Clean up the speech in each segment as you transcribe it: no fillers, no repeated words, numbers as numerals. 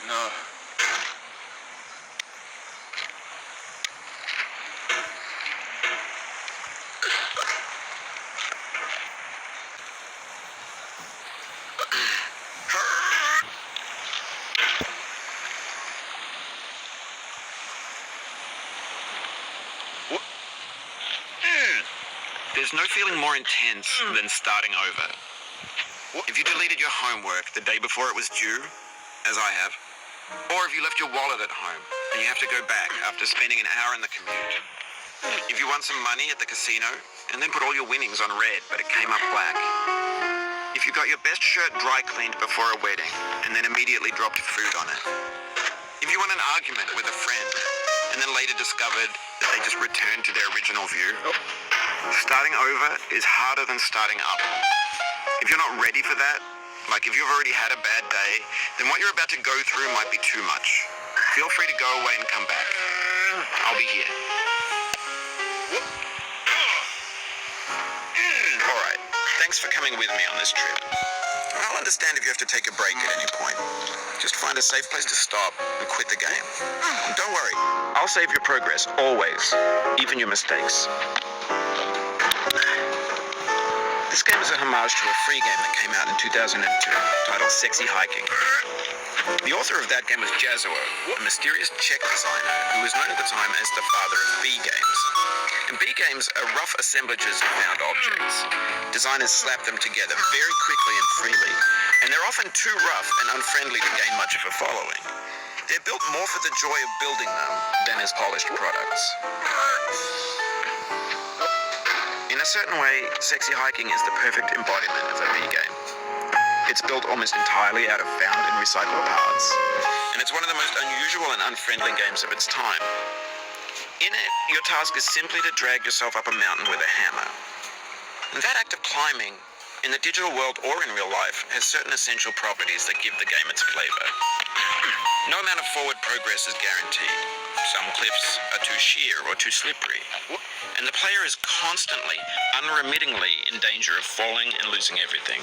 No. There's no feeling more intense than starting over. If you deleted your homework the day before it was due, as I have, or if you left your wallet at home and you have to go back after spending an hour in the commute. If you won some money at the casino and then put all your winnings on red but it came up black. If you got your best shirt dry cleaned before a wedding and then immediately dropped food on it. If you won an argument with a friend and then later discovered that they just returned to their original view. Starting over is harder than starting up. If you're not ready for that, like if you've already had a bad day, then what you're about to go through might be too much. Feel free to go away and come back. I'll be here. Alright, thanks for coming with me on this trip. I'll understand if you have to take a break at any point. Just find a safe place to stop and quit the game. And don't worry, I'll save your progress, always, even your mistakes. This game is a homage to a free game that came out in 2002, titled Sexy Hiking. The author of that game was Jazuo, a mysterious Czech designer who was known at the time as the father of B games. And B games are rough assemblages of found objects. Designers slap them together very quickly and freely, and they're often too rough and unfriendly to gain much of a following. They're built more for the joy of building them than as polished products. In a certain way, Sexy Hiking is the perfect embodiment of a B game. It's built almost entirely out of found and recycled parts, and it's one of the most unusual and unfriendly games of its time. In it, your task is simply to drag yourself up a mountain with a hammer. And that act of climbing, in the digital world or in real life, has certain essential properties that give the game its flavor. No amount of forward progress is guaranteed. Some cliffs are too sheer or too slippery, and the player is constantly, unremittingly in danger of falling and losing everything.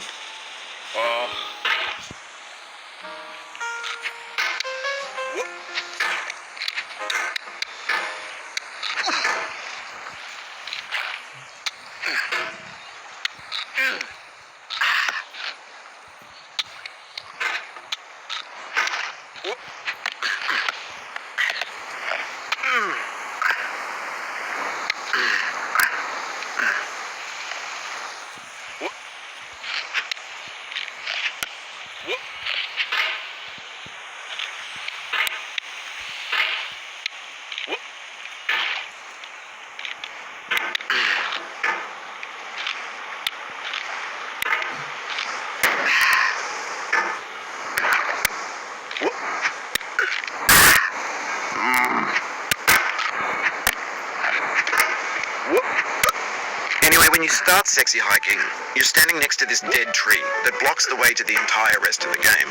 When you start Sexy Hiking, you're standing next to this dead tree that blocks the way to the entire rest of the game.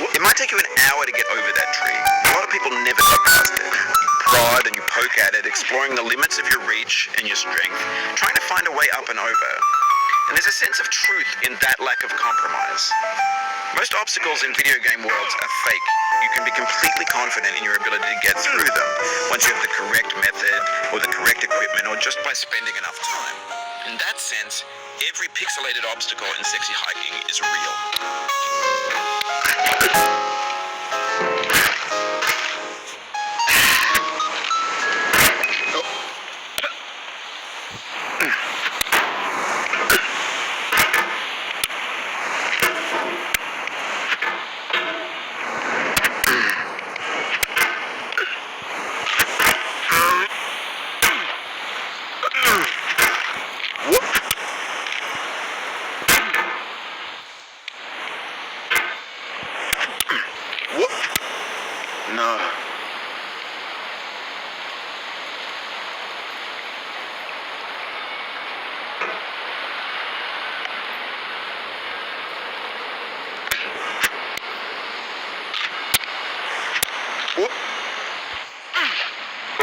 It might take you an hour to get over that tree. A lot of people never get past it. You prod and you poke at it, exploring the limits of your reach and your strength, trying to find a way up and over. And there's a sense of truth in that lack of compromise. Most obstacles in video game worlds are fake. You can be completely confident in your ability to get through them once you have the correct method or the correct equipment or just by spending enough time. In that sense, every pixelated obstacle in Sexy Hiking is real.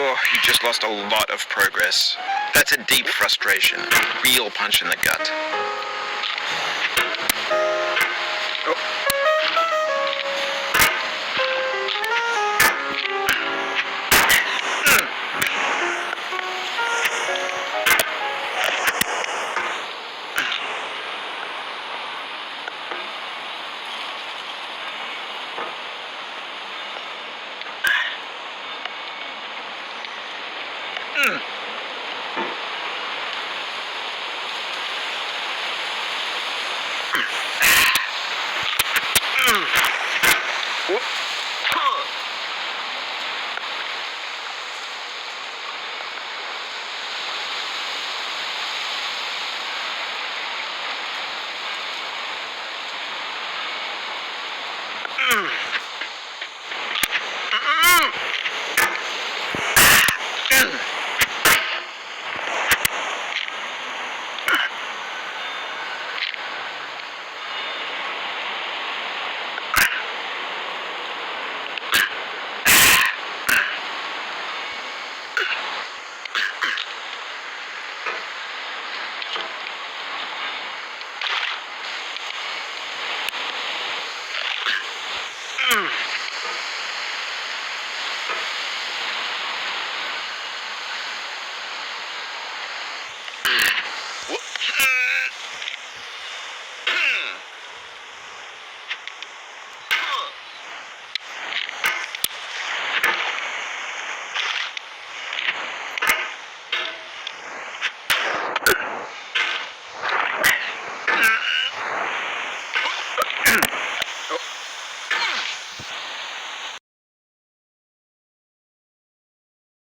Oh, you just lost a lot of progress. That's a deep frustration. A real punch in the gut.